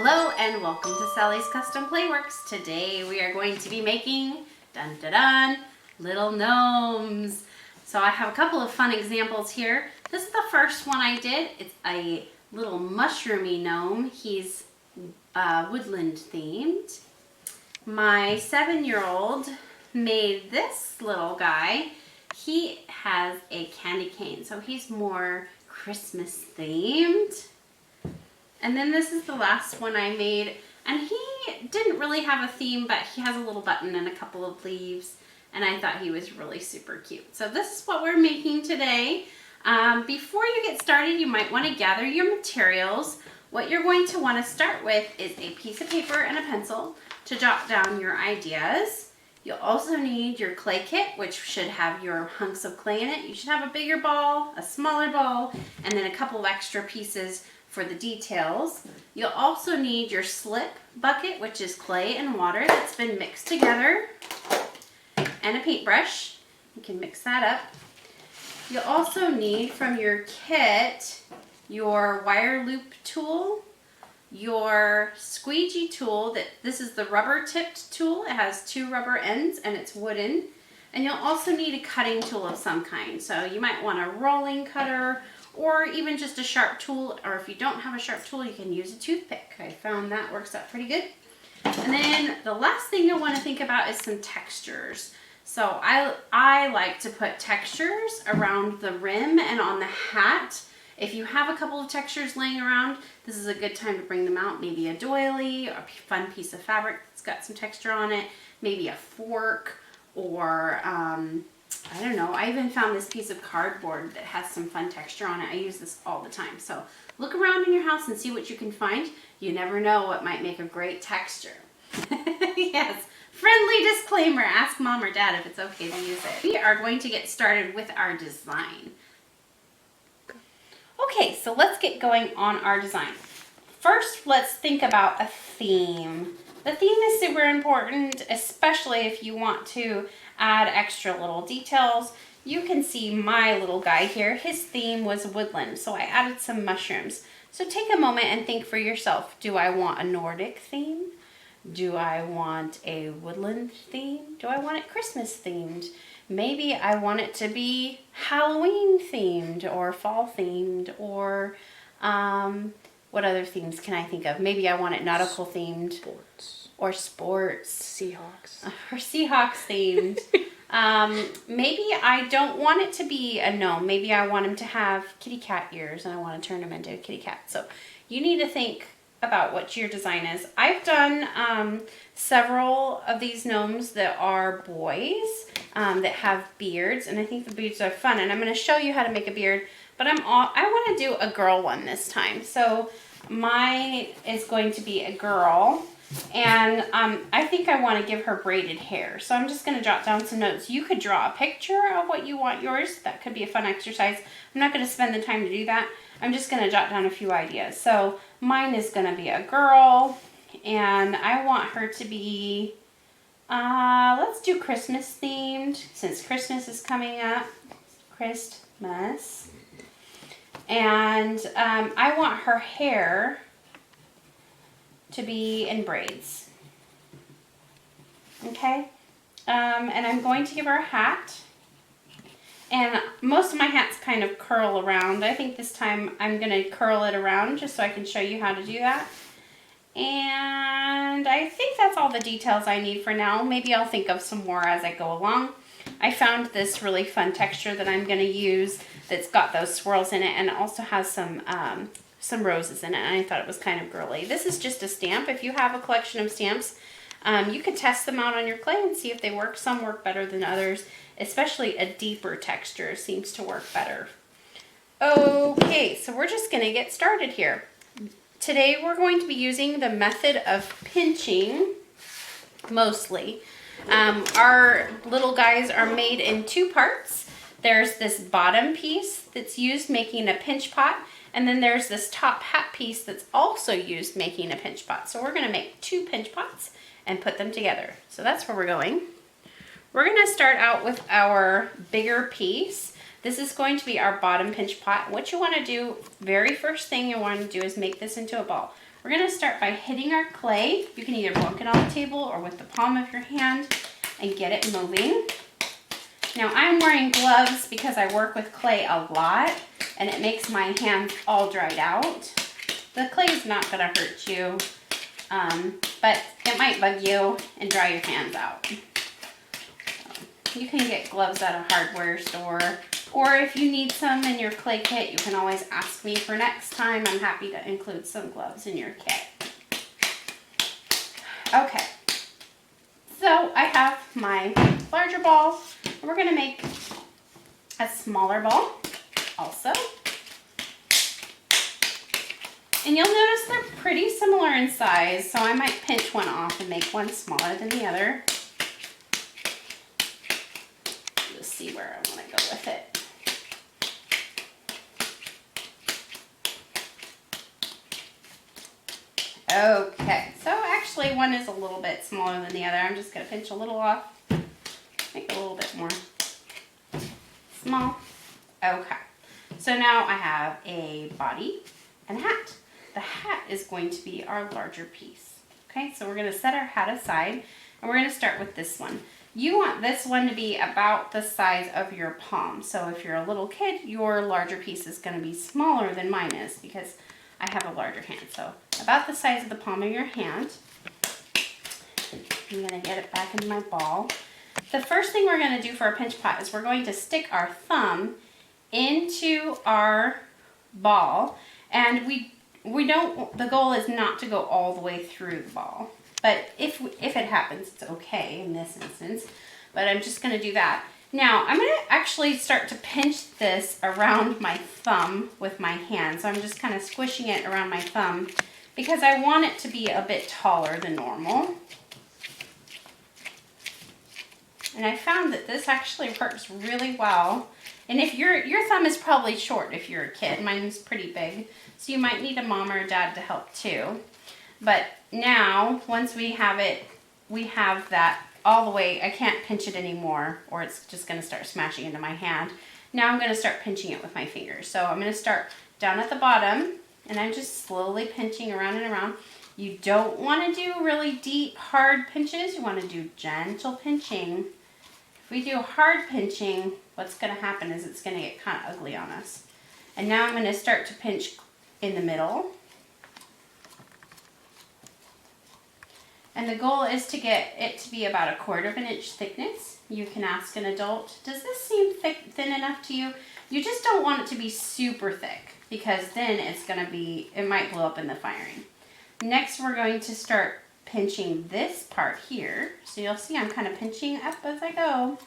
Hello and welcome to Sallie's Custom Clayworks. Today we are going to be making, dun dun dun, little gnomes. So I have a couple of fun examples here. This is the first one I did. It's a little mushroomy gnome. He's woodland themed. My 7-year-old made this little guy. He has a candy cane, so he's more Christmas themed. And then this is the last one I made, and he didn't really have a theme, but he has a little button and a couple of leaves, and I thought he was really super cute. So this is what we're making today. Before you get started, you might want to gather your materials. What you're going to want to start with is a piece of paper and a pencil to jot down your ideas. You'll also need your clay kit, which should have your hunks of clay in it. You should have a bigger ball, a smaller ball, and then a couple of extra pieces for the details. You'll also need your slip bucket, which is clay and water that's been mixed together, and a paintbrush. You can mix that up. You'll also need from your kit your wire loop tool, your squeegee tool, this is the rubber tipped tool. It has 2 rubber ends and it's wooden. And you'll also need a cutting tool of some kind. So you might want a rolling cutter or even just a sharp tool, or if you don't have a sharp tool, you can use a toothpick. I found that works out pretty good. And then the last thing I want to think about is some textures. So I like to put textures around the rim and on the hat. If you have a couple of textures laying around, this is a good time to bring them out. Maybe a doily, a fun piece of fabric that's got some texture on it, maybe a fork, or I don't know. I even found this piece of cardboard that has some fun texture on it. I use this all the time. So look around in your house and see what you can find. You never know what might make a great texture. Yes, friendly disclaimer. Ask mom or dad if it's okay to use it. We are going to get started with our design. Okay, so let's get going on our design. First, let's think about a theme. The theme is super important, especially if you want to add extra little details. You can see my little guy here. His theme was woodland, so I added some mushrooms. So take a moment and think for yourself. Do I want a Nordic theme? Do I want a woodland theme? Do I want it Christmas themed? Maybe I want it to be Halloween themed or fall themed, or what other themes can I think of? Maybe I want it nautical themed. Sports. Seahawks. Or Seahawks themed. Maybe I don't want it to be a gnome. Maybe I want him to have kitty cat ears and I want to turn him into a kitty cat. So you need to think about what your design is. I've done several of these gnomes that are boys that have beards, and I think the beards are fun, and I'm going to show you how to make a beard, but I want to do a girl one this time. So mine is going to be a girl, and I think I want to give her braided hair. So I'm just going to jot down some notes. You could draw a picture of what you want yours. That could be a fun exercise. I'm not going to spend the time to do that. I'm just going to jot down a few ideas. So mine is going to be a girl, and I want her to be, let's do Christmas themed, since Christmas is coming up. Christmas. And I want her hair to be in braids. Okay? And I'm going to give her a hat. And most of my hats kind of curl around. I think this time I'm going to curl it around just so I can show you how to do that. And I think that's all the details I need for now. Maybe I'll think of some more as I go along. I found this really fun texture that I'm going to use that's got those swirls in it, and it also has some roses in it, and I thought it was kind of girly. This is just a stamp. If you have a collection of stamps, you can test them out on your clay and see if they work. Some work better than others, especially a deeper texture seems to work better. Okay, so we're just going to get started here. Today we're going to be using the method of pinching, mostly. Our little guys are made in 2 parts. There's this bottom piece that's used making a pinch pot, and then there's this top hat piece that's also used making a pinch pot. So we're going to make 2 pinch pots and put them together. So that's where we're going. We're going to start out with our bigger piece. This is going to be our bottom pinch pot. What you want to do, very first thing you want to do is make this into a ball. We're gonna start by hitting our clay. You can either bonk it on the table or with the palm of your hand and get it moving. Now I'm wearing gloves because I work with clay a lot and it makes my hands all dried out. The clay is not gonna hurt you, but it might bug you and dry your hands out. So you can get gloves at a hardware store, or if you need some in your clay kit, you can always ask me for next time. I'm happy to include some gloves in your kit. Okay, so I have my larger ball. We're gonna make a smaller ball also. And you'll notice they're pretty similar in size, so I might pinch one off and make one smaller than the other. You'll see where I wanna go with it. Okay, so actually one is a little bit smaller than the other. I'm just gonna pinch a little off, make it a little bit more small. Okay, so now I have a body and a hat. The hat is going to be our larger piece. Okay, so we're gonna set our hat aside and we're gonna start with this one. You want this one to be about the size of your palm. So if you're a little kid, your larger piece is gonna be smaller than mine is because I have a larger hand. So about the size of the palm of your hand. I'm gonna get it back into my ball. The first thing we're gonna do for our pinch pot is we're going to stick our thumb into our ball, and we don't, the goal is not to go all the way through the ball. But if it happens, it's okay in this instance, but I'm just gonna do that. Now, I'm gonna actually start to pinch this around my thumb with my hand. So I'm just kind of squishing it around my thumb because I want it to be a bit taller than normal. And I found that this actually works really well. And if your thumb is probably short if you're a kid, mine's pretty big, so you might need a mom or a dad to help too. But now, once we have it, we have that all the way. I can't pinch it anymore or it's just gonna start smashing into my hand. Now I'm gonna start pinching it with my fingers. So I'm gonna start down at the bottom and I'm just slowly pinching around and around. You don't wanna do really deep, hard pinches. You wanna do gentle pinching. If we do hard pinching, what's gonna happen is it's gonna get kind of ugly on us. And now I'm gonna start to pinch in the middle. And the goal is to get it to be about 1/4 inch thickness. You can ask an adult, does this seem thin enough to you? You just don't want it to be super thick because then it might blow up in the firing. Next, we're going to start pinching this part here. So you'll see I'm kind of pinching up as I go.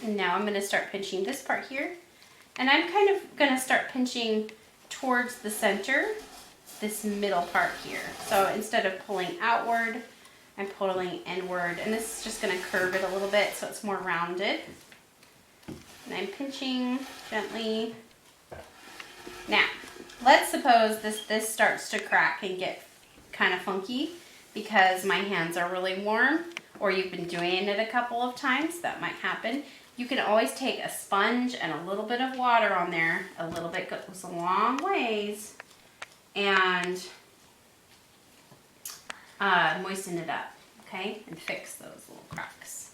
And now I'm going to start pinching this part here. And I'm kind of going to start pinching towards the center, this middle part here. So instead of pulling outward, I'm pulling inward. And this is just going to curve it a little bit so it's more rounded. And I'm pinching gently. Now, let's suppose this starts to crack and get kind of funky because my hands are really warm, or you've been doing it a couple of times. That might happen. You can always take a sponge and a little bit of water on there. A little bit goes a long ways, and moisten it up, okay? And fix those little cracks.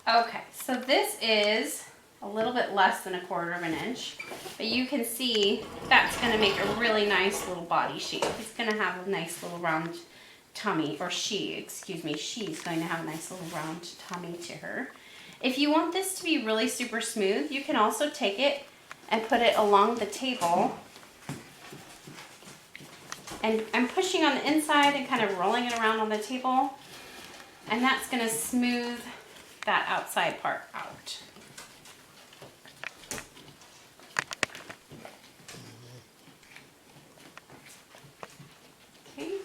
Okay, so this is a little bit less than 1/4 inch, but you can see that's gonna make a really nice little body shape. It's gonna have a nice little round tummy, or she's going to have a nice little round tummy to her. If you want this to be really super smooth, you can also take it and put it along the table. And I'm pushing on the inside and kind of rolling it around on the table. And that's going to smooth that outside part out. Okay.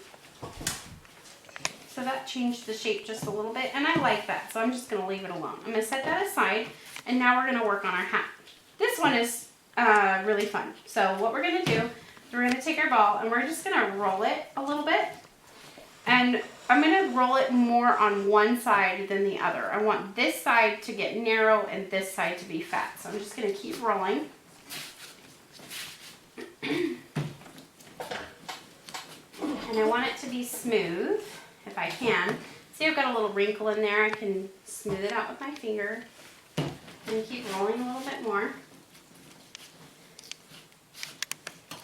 So that changed the shape just a little bit, and I like that, so I'm just going to leave it alone. I'm going to set that aside, and now we're going to work on our hat. This one is really fun. So what we're going to do is we're going to take our ball, and we're just going to roll it a little bit. And I'm gonna roll it more on one side than the other. I want this side to get narrow and this side to be fat. So I'm just gonna keep rolling. And I want it to be smooth, if I can. See, I've got a little wrinkle in there. I can smooth it out with my finger and keep rolling a little bit more.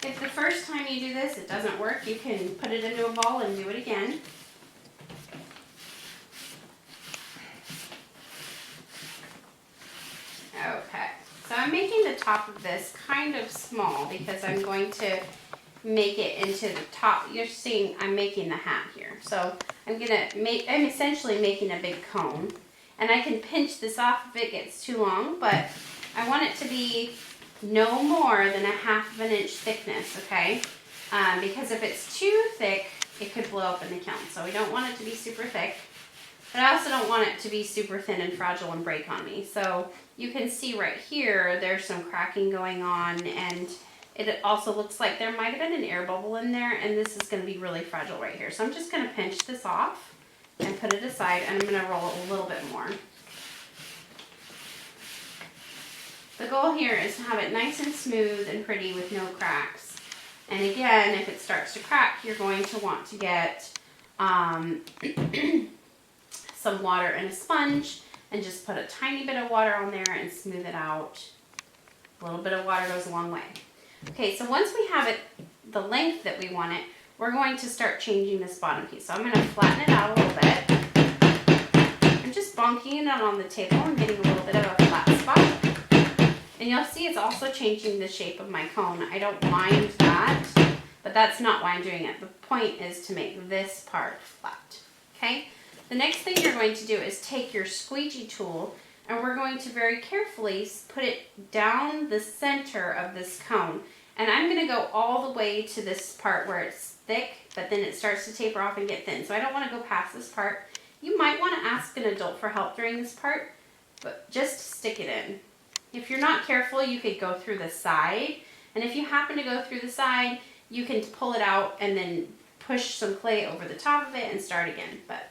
If the first time you do this, it doesn't work, you can put it into a ball and do it again. Okay, so I'm making the top of this kind of small because I'm going to make it into the top. You're seeing I'm making the hat here. So I'm essentially making a big cone. And I can pinch this off if it gets too long, but I want it to be no more than a 1/2 inch thickness, okay? Because if it's too thick, it could blow up in the kiln. So we don't want it to be super thick. But I also don't want it to be super thin and fragile and break on me. So you can see right here, there's some cracking going on, and it also looks like there might have been an air bubble in there, and this is gonna be really fragile right here. So I'm just gonna pinch this off and put it aside, and I'm gonna roll it a little bit more. The goal here is to have it nice and smooth and pretty with no cracks. And again, if it starts to crack, you're going to want to get some water and a sponge and just put a tiny bit of water on there and smooth it out. A little bit of water goes a long way. Okay, so once we have it the length that we want it, we're going to start changing this bottom piece. So I'm going to flatten it out a little bit. I'm just bonking it on the table and getting a little bit of a flat spot. And you'll see it's also changing the shape of my cone. I don't mind that, but that's not why I'm doing it. The point is to make this part flat, okay? The next thing you're going to do is take your squeegee tool, and we're going to very carefully put it down the center of this cone. And I'm going to go all the way to this part where it's thick, but then it starts to taper off and get thin. So I don't want to go past this part. You might want to ask an adult for help during this part, but just stick it in. If you're not careful, you could go through the side. And if you happen to go through the side, you can pull it out and then push some clay over the top of it and start again. But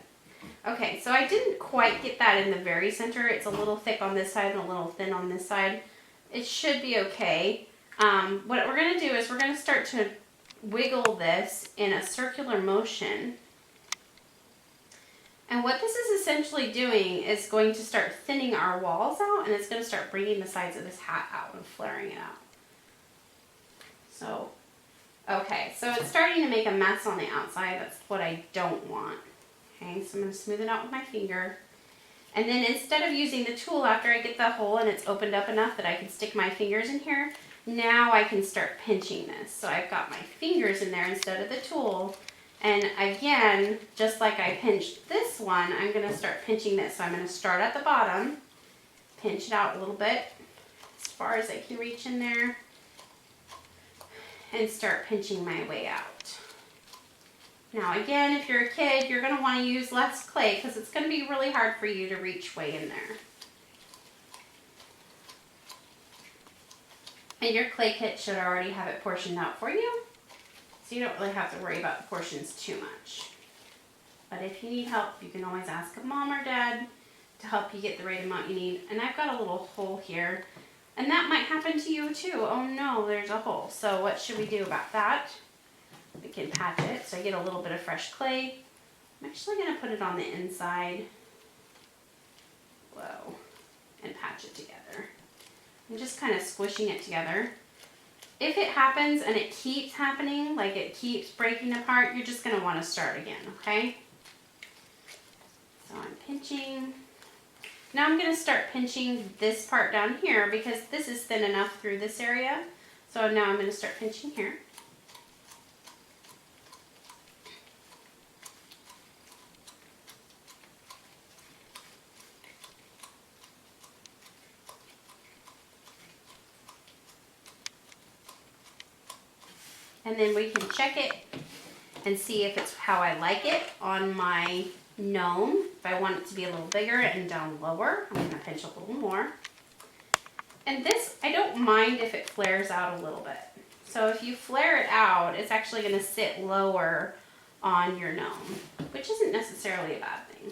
okay, so I didn't quite get that in the very center. It's a little thick on this side and a little thin on this side. It should be okay. What we're going to do is we're going to start to wiggle this in a circular motion. And what this is essentially doing is going to start thinning our walls out, and it's going to start bringing the sides of this hat out and flaring it out. So, okay, so it's starting to make a mess on the outside. That's what I don't want. Okay, so I'm going to smooth it out with my finger. And then instead of using the tool after I get the hole and it's opened up enough that I can stick my fingers in here, now I can start pinching this. So I've got my fingers in there instead of the tool. And again, just like I pinched this one, I'm going to start pinching this. So I'm going to start at the bottom, pinch it out a little bit, as far as I can reach in there, and start pinching my way out. Now again, if you're a kid, you're going to want to use less clay because it's going to be really hard for you to reach way in there. And your clay kit should already have it portioned out for you, so you don't really have to worry about the portions too much. But if you need help, you can always ask a mom or dad to help you get the right amount you need. And I've got a little hole here, and that might happen to you too. Oh no, there's a hole. So what should we do about that? We can patch it. So I get a little bit of fresh clay. I'm actually going to put it on the inside. Whoa. And patch it together. I'm just kind of squishing it together. If it happens and it keeps happening, like it keeps breaking apart, you're just going to want to start again, okay? So I'm pinching. Now I'm going to start pinching this part down here because this is thin enough through this area. So now I'm going to start pinching here. And then we can check it and see if it's how I like it on my gnome. If I want it to be a little bigger and down lower, I'm going to pinch a little more. And this, I don't mind if it flares out a little bit. So if you flare it out, it's actually going to sit lower on your gnome, which isn't necessarily a bad thing.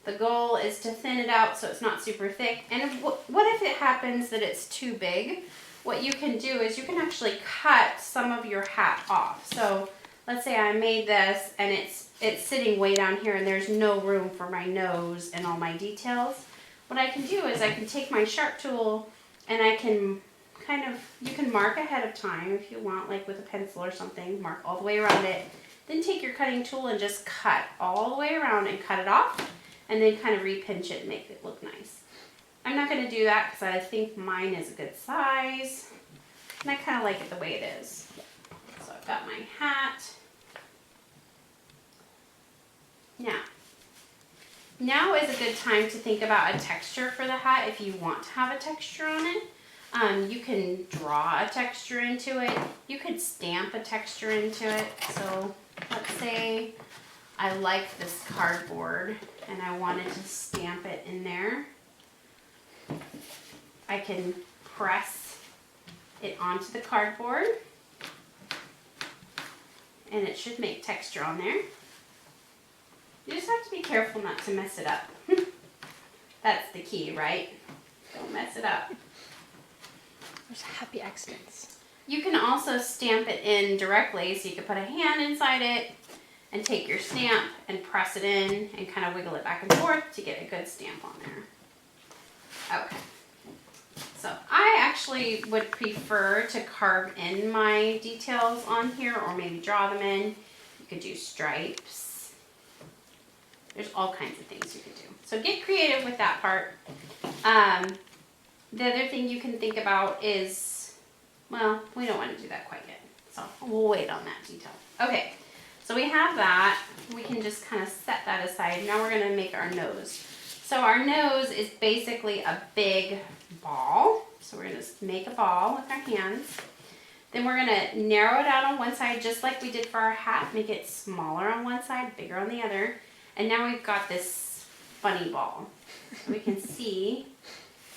The goal is to thin it out so it's not super thick. And what if it happens that it's too big? What you can do is you can actually cut some of your hat off. So let's say I made this and it's sitting way down here and there's no room for my nose and all my details. What I can do is I can take my sharp tool and I can you can mark ahead of time if you want, like with a pencil or something, mark all the way around it. Then take your cutting tool and just cut all the way around and cut it off, and then kind of repinch it and make it look nice. I'm not going to do that because I think mine is a good size, and I kind of like it the way it is. So I've got my hat. Now is a good time to think about a texture for the hat if you want to have a texture on it. You can draw a texture into it. You could stamp a texture into it. So let's say I like this cardboard and I wanted to stamp it in there. I can press it onto the cardboard and it should make texture on there. You just have to be careful not to mess it up. That's the key, right? Don't mess it up. There's happy accidents. You can also stamp it in directly, so you can put a hand inside it and take your stamp and press it in and kind of wiggle it back and forth to get a good stamp on there. Okay. So I actually would prefer to carve in my details on here or maybe draw them in. You could do stripes. There's all kinds of things you could do. So get creative with that part. The other thing you can think about is, well, we don't want to do that quite yet. So we'll wait on that detail. Okay, so we have that. We can just kind of set that aside. Now we're going to make our nose. So our nose is basically a big ball. So we're going to make a ball with our hands. Then we're going to narrow it out on one side, just like we did for our hat. Make it smaller on one side, bigger on the other. And now we've got this funny ball. So we can see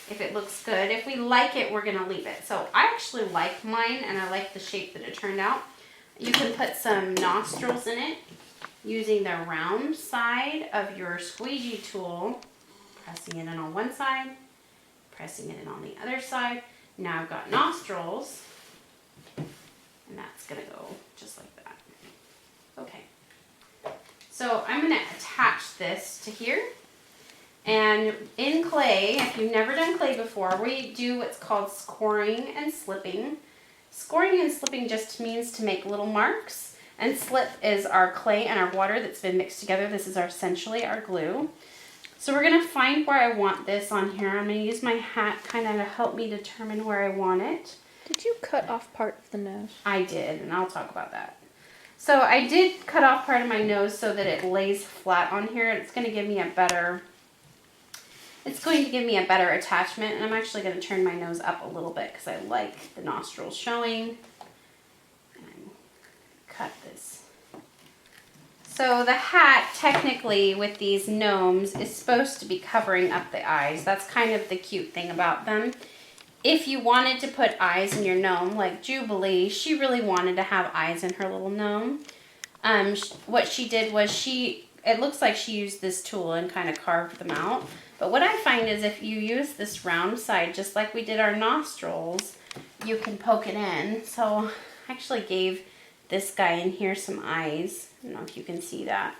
if it looks good. If we like it, we're going to leave it. So I actually like mine, and I like the shape that it turned out. You can put some nostrils in it using the round side of your squeegee tool, pressing it in on one side, pressing it in on the other side. Now I've got nostrils, and that's going to go just like that. Okay. So I'm going to attach this to here. And in clay, if you've never done clay before, we do what's called scoring and slipping. Scoring and slipping just means to make little marks, and slip is our clay and our water that's been mixed together. This is essentially our glue. So we're going to find where I want this on here. I'm going to use my hat kind of to help me determine where I want it. Did you cut off part of the nose? I did, and I'll talk about that. So I did cut off part of my nose so that it lays flat on here. It's going to give me a better attachment, and I'm actually going to turn my nose up a little bit because I like the nostrils showing. And cut this. So the hat, technically, with these gnomes, is supposed to be covering up the eyes. That's kind of the cute thing about them. If you wanted to put eyes in your gnome, like Jubilee, she really wanted to have eyes in her little gnome. What she did was it looks like she used this tool and kind of carved them out. But what I find is if you use this round side, just like we did our nostrils, you can poke it in. So I actually gave this guy in here some eyes. I don't know if you can see that.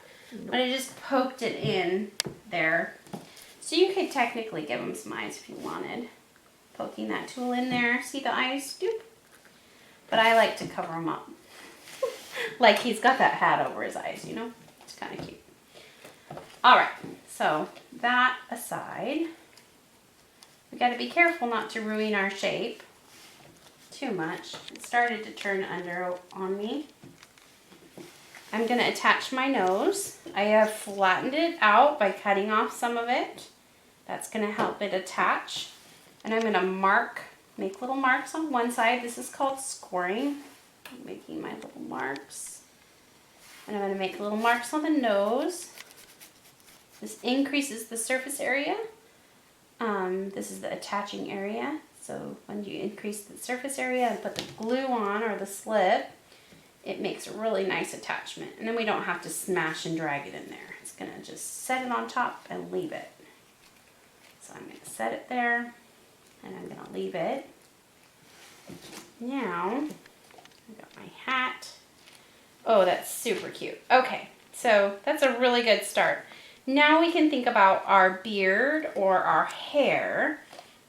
But I just poked it in there. So you could technically give him some eyes if you wanted. Poking that tool in there. See the eyes? Doop. But I like to cover him up. Like he's got that hat over his eyes, you know? It's kind of cute. Alright, so that aside, we got to be careful not to ruin our shape too much. It started to turn under on me. I'm going to attach my nose. I have flattened it out by cutting off some of it. That's going to help it attach. And I'm going to make little marks on one side. This is called scoring. I'm making my little marks. And I'm going to make little marks on the nose. This increases the surface area. This is the attaching area. So when you increase the surface area and put the glue on or the slip, it makes a really nice attachment. And then we don't have to smash and drag it in there. It's gonna just set it on top and leave it. So I'm gonna set it there and I'm gonna leave it. Now, I got my hat. Oh, that's super cute. Okay, so that's a really good start. Now we can think about our beard or our hair.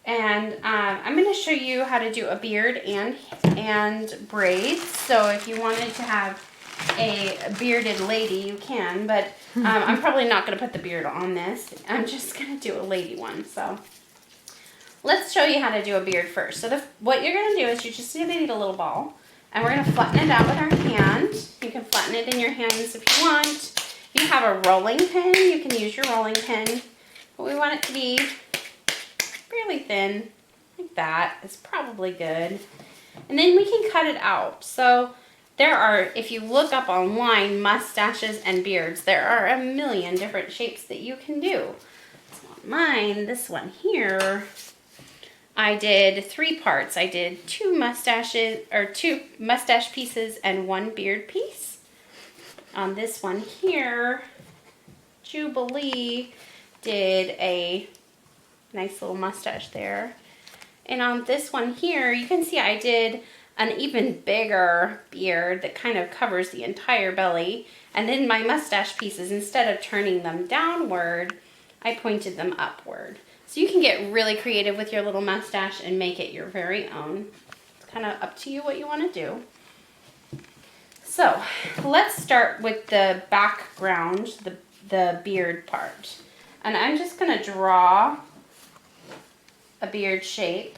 And I'm going to show you how to do a beard and braids. So if you wanted to have a bearded lady, you can. But I'm probably not going to put the beard on this. I'm just going to do a lady one. So let's show you how to do a beard first. So what you're going to do is you're just going to need a little ball. And we're going to flatten it out with our hand. You can flatten it in your hands if you want. If you have a rolling pin, you can use your rolling pin. But we want it to be fairly thin, like that is probably good. And then we can cut it out. So there are, if you look up online, mustaches and beards, there are a million different shapes that you can do. So on mine, this one here, I did 3 parts. I did 2 mustaches, or 2 mustache pieces and 1 beard piece. On this one here, Jubilee did a nice little mustache there. And on this one here, you can see I did an even bigger beard that kind of covers the entire belly. And then my mustache pieces, instead of turning them downward, I pointed them upward. So you can get really creative with your little mustache and make it your very own. It's kind of up to you what you want to do. So let's start with the background, the beard part. And I'm just going to draw a beard shape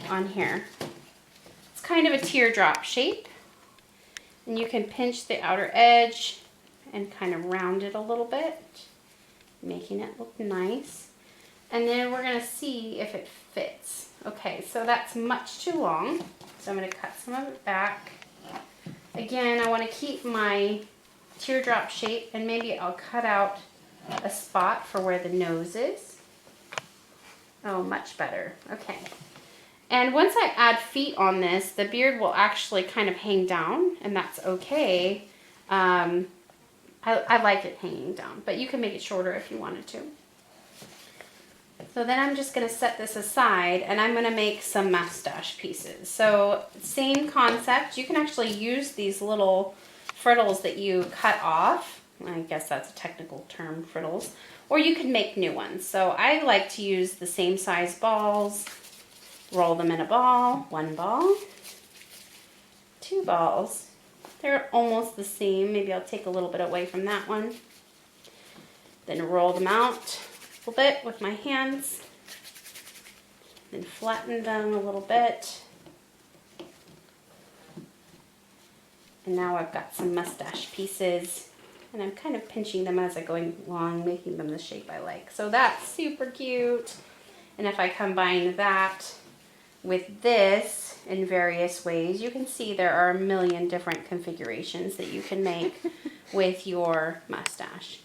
on here. It's kind of a teardrop shape. And you can pinch the outer edge and kind of round it a little bit, making it look nice. And then we're going to see if it fits. Okay, so that's much too long. So I'm going to cut some of it back. Again, I want to keep my teardrop shape, and maybe I'll cut out a spot for where the nose is. Oh, much better. Okay. And once I add feet on this, the beard will actually kind of hang down, and that's okay. I like it hanging down, but you can make it shorter if you wanted to. So then I'm just going to set this aside, and I'm going to make some mustache pieces. So same concept. You can actually use these little frittles that you cut off. I guess that's a technical term, frittles. Or you can make new ones. So I like to use the same size balls, roll them in a ball, 1 ball, 2 balls. They're almost the same. Maybe I'll take a little bit away from that one. Then roll them out a little bit with my hands. Then flatten them a little bit. And now I've got some mustache pieces. And I'm kind of pinching them as I'm going along, making them the shape I like. So that's super cute. And if I combine that with this in various ways, you can see there are a million different configurations that you can make with your mustache.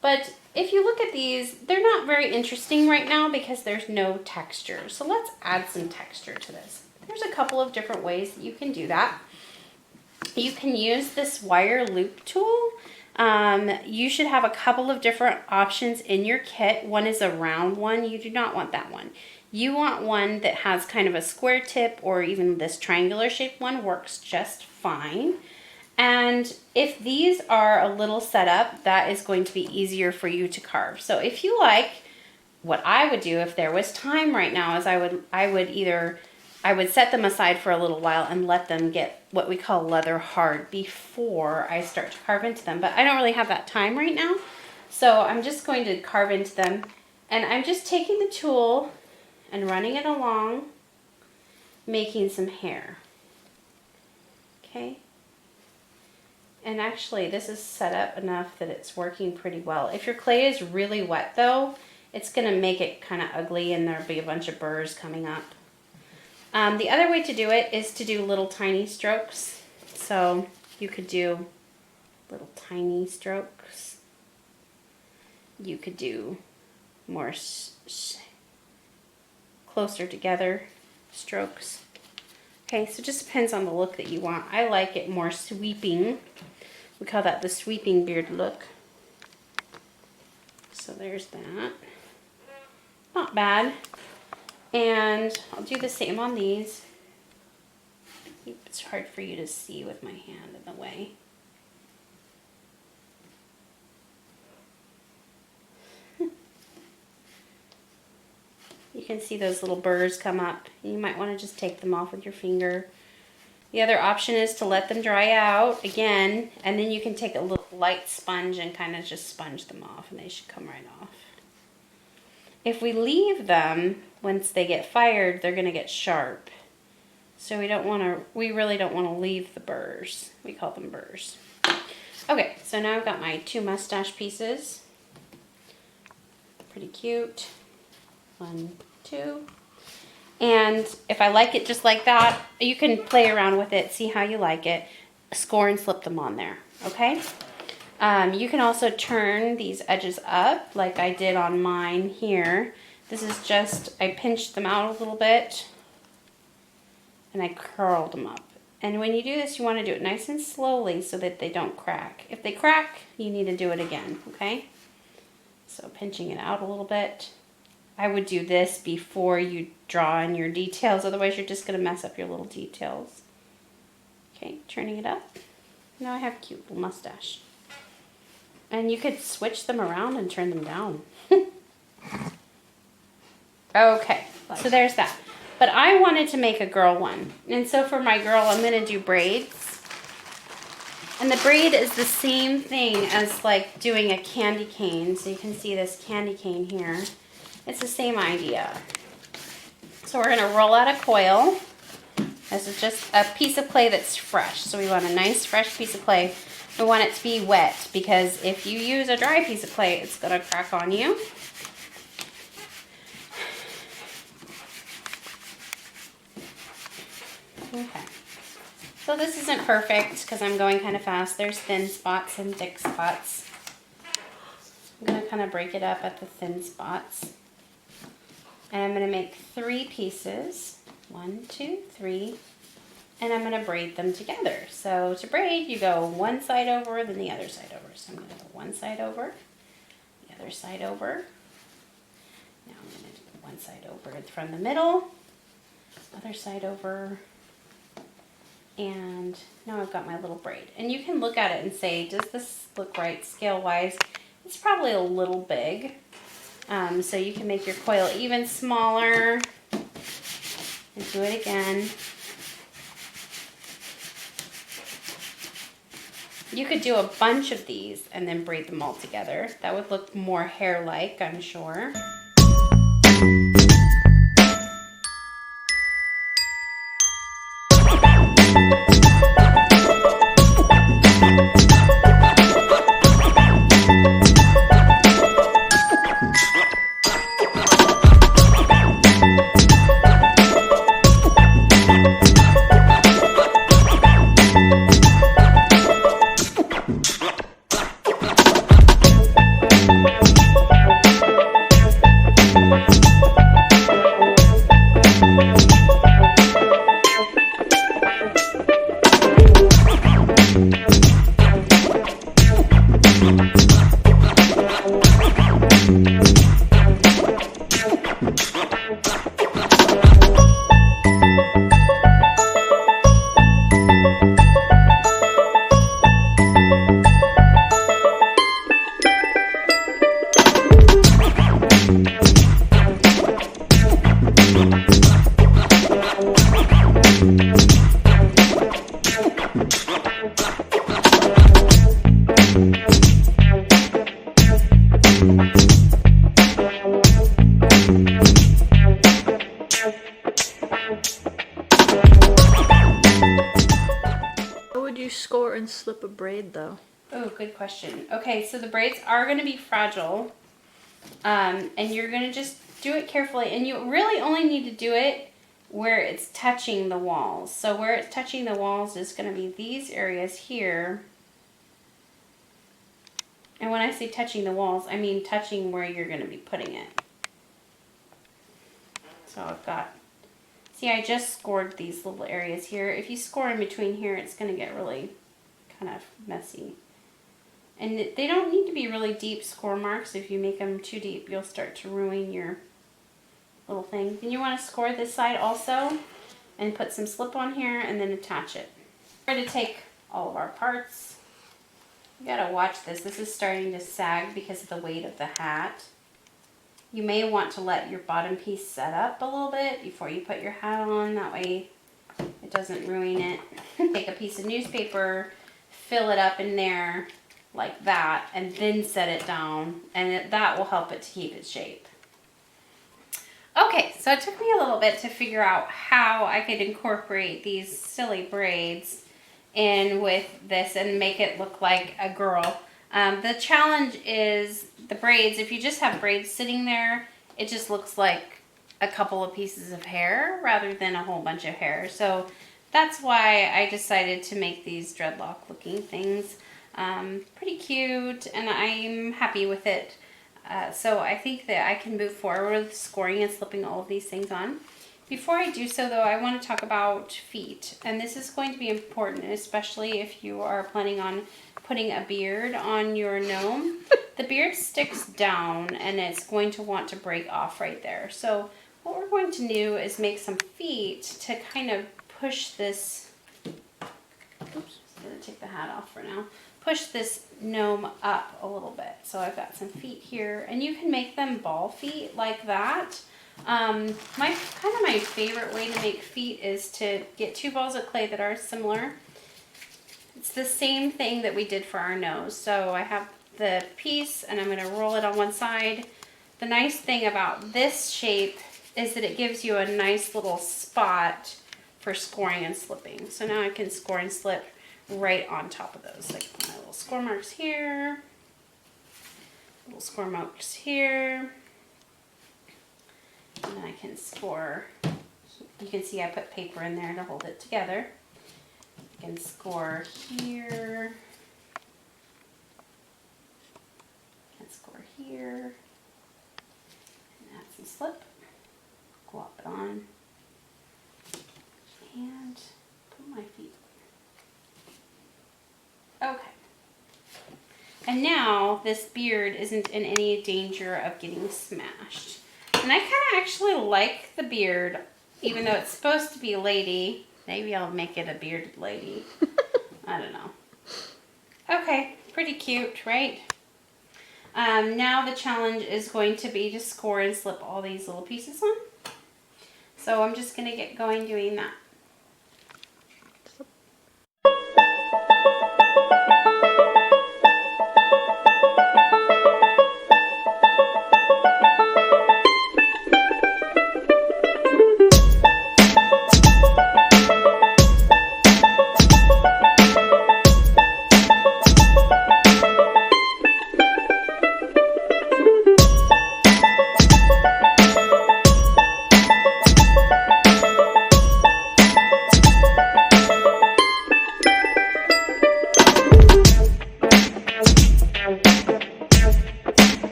But if you look at these, they're not very interesting right now because there's no texture. So let's add some texture to this. There's a couple of different ways that you can do that. You can use this wire loop tool. You should have a couple of different options in your kit. One is a round one. You do not want that one. You want one that has kind of a square tip, or even this triangular shaped one works just fine. And if these are a little set up, that is going to be easier for you to carve. So if you like, what I would do if there was time right now is I would set them aside for a little while and let them get what we call leather hard before I start to carve into them. But I don't really have that time right now. So I'm just going to carve into them. And I'm just taking the tool and running it along, making some hair. Okay. And actually this is set up enough that it's working pretty well. If your clay is really wet though, it's going to make it kind of ugly and there'll be a bunch of burrs coming up. The other way to do it is to do little tiny strokes. So you could do little tiny strokes. You could do more closer together strokes. Okay, so it just depends on the look that you want. I like it more sweeping. We call that the sweeping beard look. So there's that. Not bad. And I'll do the same on these. It's hard for you to see with my hand in the way. You can see those little burrs come up. You might want to just take them off with your finger. The other option is to let them dry out again, and then you can take a little light sponge and kind of just sponge them off, and they should come right off. If we leave them, once they get fired, they're going to get sharp. So we really don't want to leave the burrs. We call them burrs. Okay, so now I've got my 2 mustache pieces. Pretty cute. 1, 2. And if I like it just like that, you can play around with it, see how you like it, score and slip them on there, okay? You can also turn these edges up like I did on mine here. This is just, I pinched them out a little bit and I curled them up. And when you do this, you want to do it nice and slowly so that they don't crack. If they crack, you need to do it again, okay? So pinching it out a little bit. I would do this before you draw in your details, otherwise you're just going to mess up your little details. Okay, turning it up. Now I have a cute little mustache. And you could switch them around and turn them down. Okay, so there's that. But I wanted to make a girl one. And so for my girl, I'm going to do braids. And the braid is the same thing as like doing a candy cane. So you can see this candy cane here. It's the same idea. So we're going to roll out a coil. This is just a piece of clay that's fresh. So we want a nice fresh piece of clay. We want it to be wet because if you use a dry piece of clay, it's going to crack on you. Okay. So this isn't perfect because I'm going kind of fast. There's thin spots and thick spots. I'm going to kind of break it up at the thin spots. And I'm going to make 3 pieces. 1, 2, 3. And I'm going to braid them together. So to braid, you go one side over, then the other side over. So I'm going to go one side over, the other side over. Now I'm going to do one side over from the middle, other side over. And now I've got my little braid. And you can look at it and say, does this look right scale-wise? It's probably a little big. So you can make your coil even smaller and do it again. You could do a bunch of these and then braid them all together. That would look more hair-like, I'm sure. Score and slip a braid though? Oh, good question. Okay, so the braids are going to be fragile, and you're going to just do it carefully, and you really only need to do it where it's touching the walls. So where it's touching the walls is going to be these areas here. And when I say touching the walls, I mean touching where you're going to be putting it. So I've got See, I just scored these little areas here. If you score in between here, it's going to get really kind of messy. And they don't need to be really deep score marks. If you make them too deep, you'll start to ruin your little thing. Then you want to score this side also and put some slip on here and then attach it. We're going to take all of our parts. You got to watch this. This is starting to sag because of the weight of the hat. You may want to let your bottom piece set up a little bit before you put your hat on. That way it doesn't ruin it. Take a piece of newspaper, fill it up in there like that, and then set it down, and that will help it to keep its shape. Okay, so it took me a little bit to figure out how I could incorporate these silly braids in with this and make it look like a girl. The challenge is the braids. If you just have braids sitting there, it just looks like a couple of pieces of hair rather than a whole bunch of hair. So that's why I decided to make these dreadlock looking things. Pretty cute, and I'm happy with it. So I think that I can move forward with scoring and slipping all of these things on. Before I do so though, I want to talk about feet. And this is going to be important, especially if you are planning on putting a beard on your gnome. The beard sticks down and it's going to want to break off right there. So what we're going to do is make some feet to kind of push this, oops, I'm going to take the hat off for now. Push this gnome up a little bit. So I've got some feet here, and you can make them ball feet like that. My favorite way to make feet is to get 2 balls of clay that are similar. It's the same thing that we did for our nose. So I have the piece and I'm going to roll it on one side. The nice thing about this shape is that it gives you a nice little spot for scoring and slipping. So now I can score and slip right on top of those. Like my little score marks here, little score marks here, and then I can score. You can see I put paper in there to hold it together. I can score here, I can score here, and add some slip, glop it on, and put my feet. Okay. And now this beard isn't in any danger of getting smashed. And I kind of actually like the beard, even though it's supposed to be a lady. Maybe I'll make it a bearded lady. I don't know. Okay, pretty cute, right? Now the challenge is going to be to score and slip all these little pieces on. So I'm just going to get going doing that.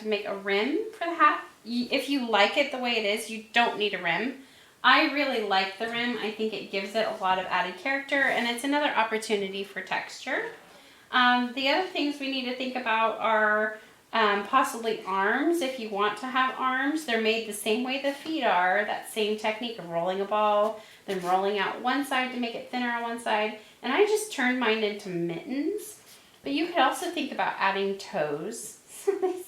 to make a rim for the hat. If you like it the way it is, you don't need a rim. I really like the rim. I think it gives it a lot of added character, and it's another opportunity for texture. The other things we need to think about are possibly arms. If you want to have arms, they're made the same way the feet are. That same technique of rolling a ball, then rolling out one side to make it thinner on one side. And I just turned mine into mittens. But you could also think about adding toes.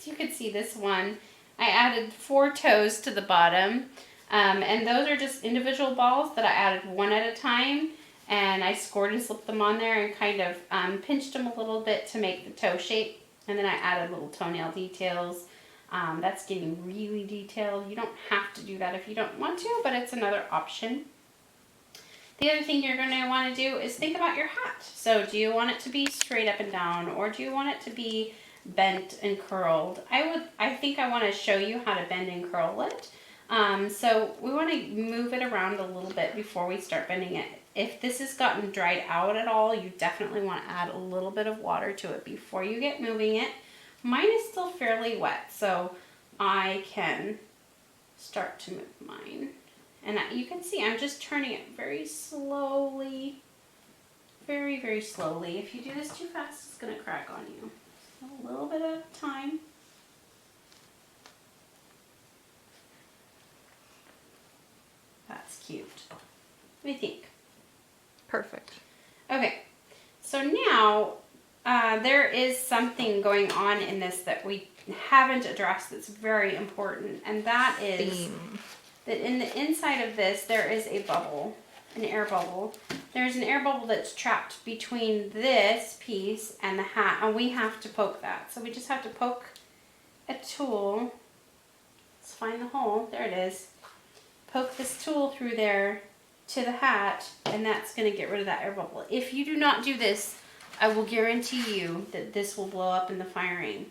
You could see this one. I added 4 toes to the bottom. And those are just individual balls that I added one at a time. And I scored and slipped them on there and kind of pinched them a little bit to make the toe shape. And then I added little toenail details. That's getting really detailed. You don't have to do that if you don't want to, but it's another option. The other thing you're going to want to do is think about your hat. So do you want it to be straight up and down, or do you want it to be bent and curled? I think I want to show you how to bend and curl it. So we want to move it around a little bit before we start bending it. If this has gotten dried out at all, you definitely want to add a little bit of water to it before you get moving it. Mine is still fairly wet, so I can start to move mine. And you can see I'm just turning it very slowly, very, very slowly. If you do this too fast, it's going to crack on you. So a little bit of time. That's cute. What do you think? Perfect. Okay, so now there is something going on in this that we haven't addressed that's very important, and that is that in the inside of this there is a bubble, an air bubble. There's an air bubble that's trapped between this piece and the hat, and we have to poke that. So we just have to poke a tool. Let's find the hole. There it is. Poke this tool through there to the hat, and that's going to get rid of that air bubble. If you do not do this, I will guarantee you that this will blow up in the firing.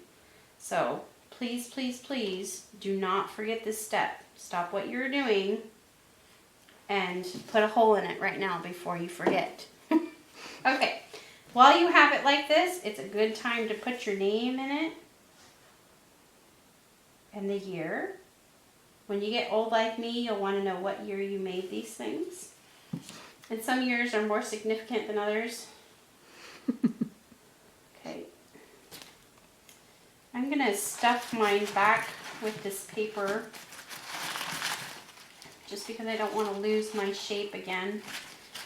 So please, please, please do not forget this step. Stop what you're doing and put a hole in it right now before you forget. Okay, while you have it like this, it's a good time to put your name in it and the year. When you get old like me, you'll want to know what year you made these things. And some years are more significant than others. Okay. I'm going to stuff mine back with this paper just because I don't want to lose my shape again.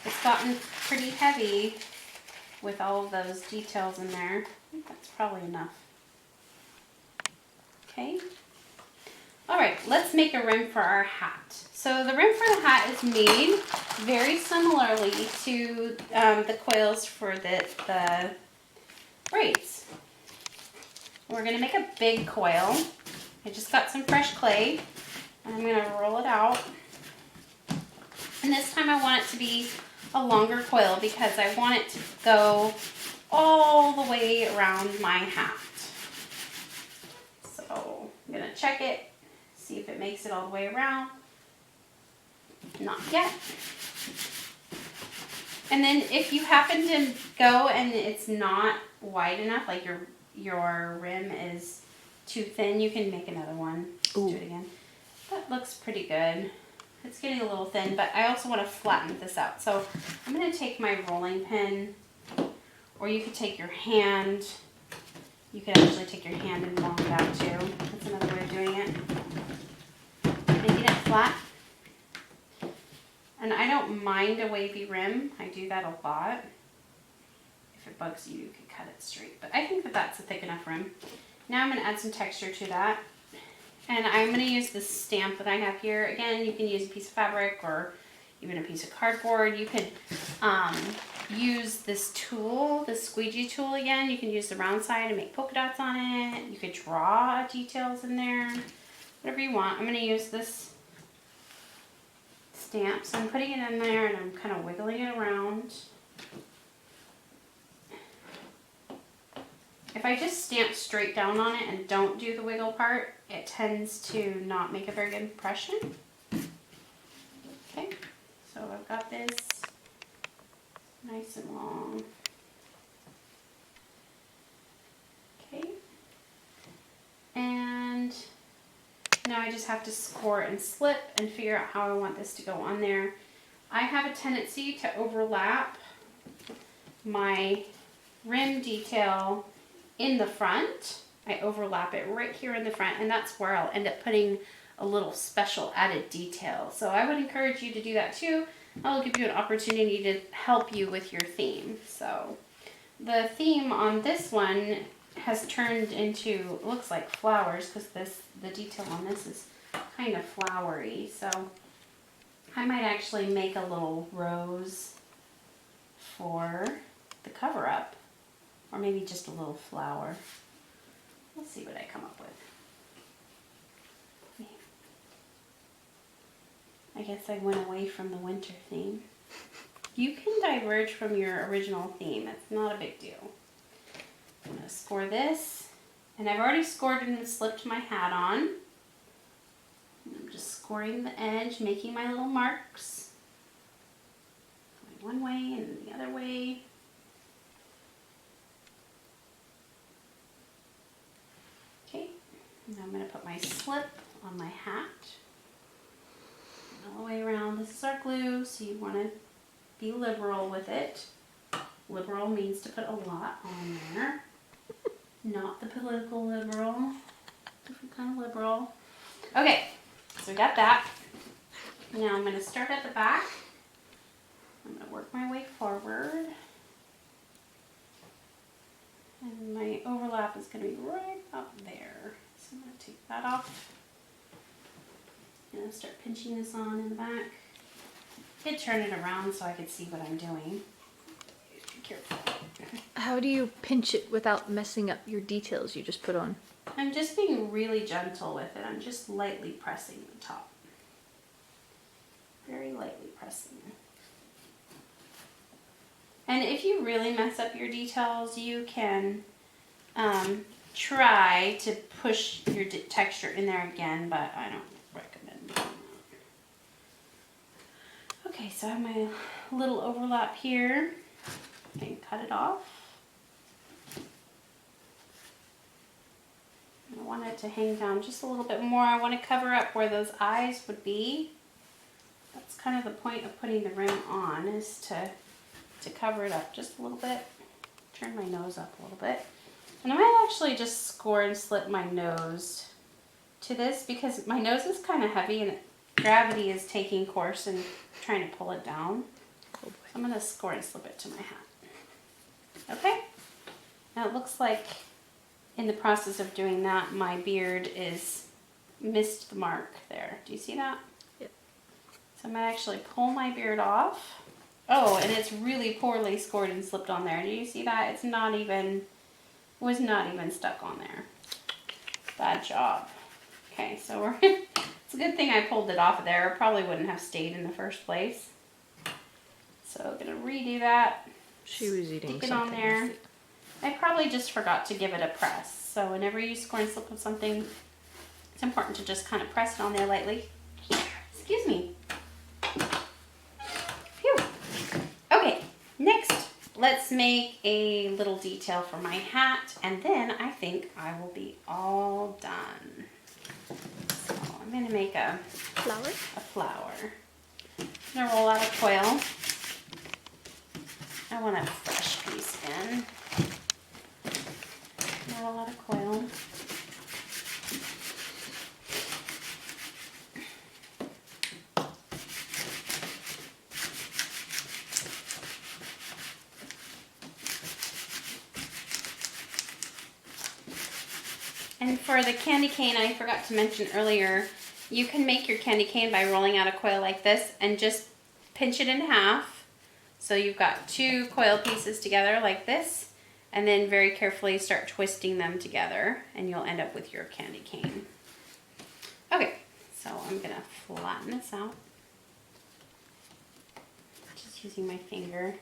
It's gotten pretty heavy with all of those details in there. I think that's probably enough. Okay. Alright, let's make a rim for our hat. So the rim for the hat is made very similarly to the coils for the braids. We're going to make a big coil. I just got some fresh clay, and I'm going to roll it out. And this time I want it to be a longer coil because I want it to go all the way around my hat. So I'm going to check it, see if it makes it all the way around. Not yet. And then if you happen to go and it's not wide enough, like your rim is too thin, you can make another one. Do it again. That looks pretty good. It's getting a little thin, but I also want to flatten this out. So I'm going to take my rolling pin, or you could take your hand. You could actually take your hand and roll it out too. That's another way of doing it. Making it flat. And I don't mind a wavy rim. I do that a lot. If it bugs you, you can cut it straight. But I think that that's a thick enough rim. Now I'm going to add some texture to that. And I'm going to use this stamp that I have here. Again, you can use a piece of fabric or even a piece of cardboard. You could use this tool, the squeegee tool again. You can use the round side and make polka dots on it. You could draw details in there. Whatever you want. I'm going to use this stamp. So I'm putting it in there and I'm kind of wiggling it around. If I just stamp straight down on it and don't do the wiggle part, it tends to not make a very good impression. Okay, so I've got this nice and long. Okay, And now I just have to score and slip and figure out how I want this to go on there. I have a tendency to overlap my rim detail in the front. I overlap it right here in the front, and that's where I'll end up putting a little special added detail. So I would encourage you to do that too. I'll give you an opportunity to help you with your theme. So the theme on this one has turned into, it looks like flowers, because the detail on this is kind of flowery. So I might actually make a little rose for the cover up, or maybe just a little flower. We'll see what I come up with. I guess I went away from the winter theme. You can diverge from your original theme. It's not a big deal. I'm going to score this. And I've already scored and slipped my hat on. I'm just scoring the edge, making my little marks. Going one way and the other way. Okay, now I'm going to put my slip on my hat. All the way around. This is our glue, so you want to be liberal with it. Liberal means to put a lot on there. Not the political liberal. Different kind of liberal. Okay, so we got that. Now I'm going to start at the back. I'm going to work my way forward. And my overlap is going to be right up there. So I'm going to take that off. I'm going to start pinching this on in the back. I could turn it around so I could see what I'm doing. Be careful. How do you pinch it without messing up your details you just put on? I'm just being really gentle with it. I'm just lightly pressing the top. Very lightly pressing. And if you really mess up your details, you can try to push your texture in there again, but I don't recommend doing that. Okay, so I have my little overlap here. I can cut it off. I want it to hang down just a little bit more. I want to cover up where those eyes would be. That's kind of the point of putting the rim on, is to cover it up just a little bit. Turn my nose up a little bit. And I might actually just score and slip my nose to this, because my nose is kind of heavy and gravity is taking course and trying to pull it down. So I'm going to score and slip it to my hat. Okay? Now it looks like in the process of doing that, my beard is missed the mark there. Do you see that? Yep. So I'm going to actually pull my beard off. Oh, and it's really poorly scored and slipped on there. Do you see that? It's not even, was not even stuck on there. Bad job. Okay, so we're, it's a good thing I pulled it off of there. It probably wouldn't have stayed in the first place. So I'm going to redo that. She was eating Stick it something on there. with it. I probably just forgot to give it a press. So whenever you score and slip with something, it's important to just kind of press it on there lightly. Excuse me. Phew. Okay, next let's make a little detail for my hat, and then I think I will be all done. So I'm going to make a flower. I'm going to roll out a coil. I want a fresh piece in. Roll out a coil. And for the candy cane, I forgot to mention earlier, you can make your candy cane by rolling out a coil like this and just pinch it in half. So you've got two coil pieces together like this, and then very carefully start twisting them together, and you'll end up with your candy cane. Okay, so I'm gonna flatten this out. Just using my finger.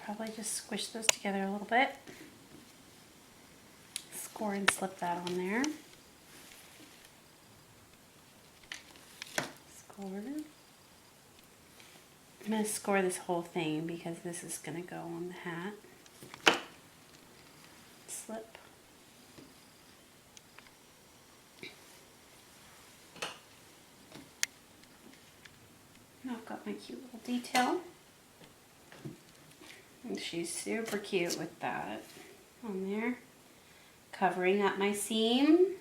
Probably just squish those together a little bit. Score and slip that on there. Score. I'm going to score this whole thing because this is going to go on the hat. Slip. Now I've got my cute little detail. And she's super cute with that on there. Covering up my seam.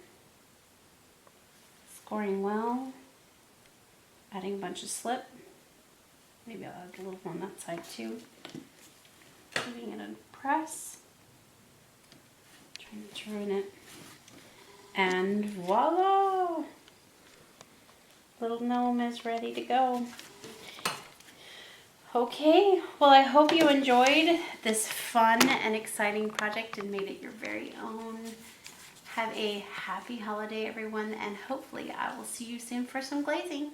Scoring well. Adding a bunch of slip. Maybe I'll add a little on that side too. Giving it a press. Trying to turn it. And voila! Little gnome is ready to go. Okay, well I hope you enjoyed this fun and exciting project and made it your very own. Have a happy holiday everyone, and hopefully I will see you soon for some glazing.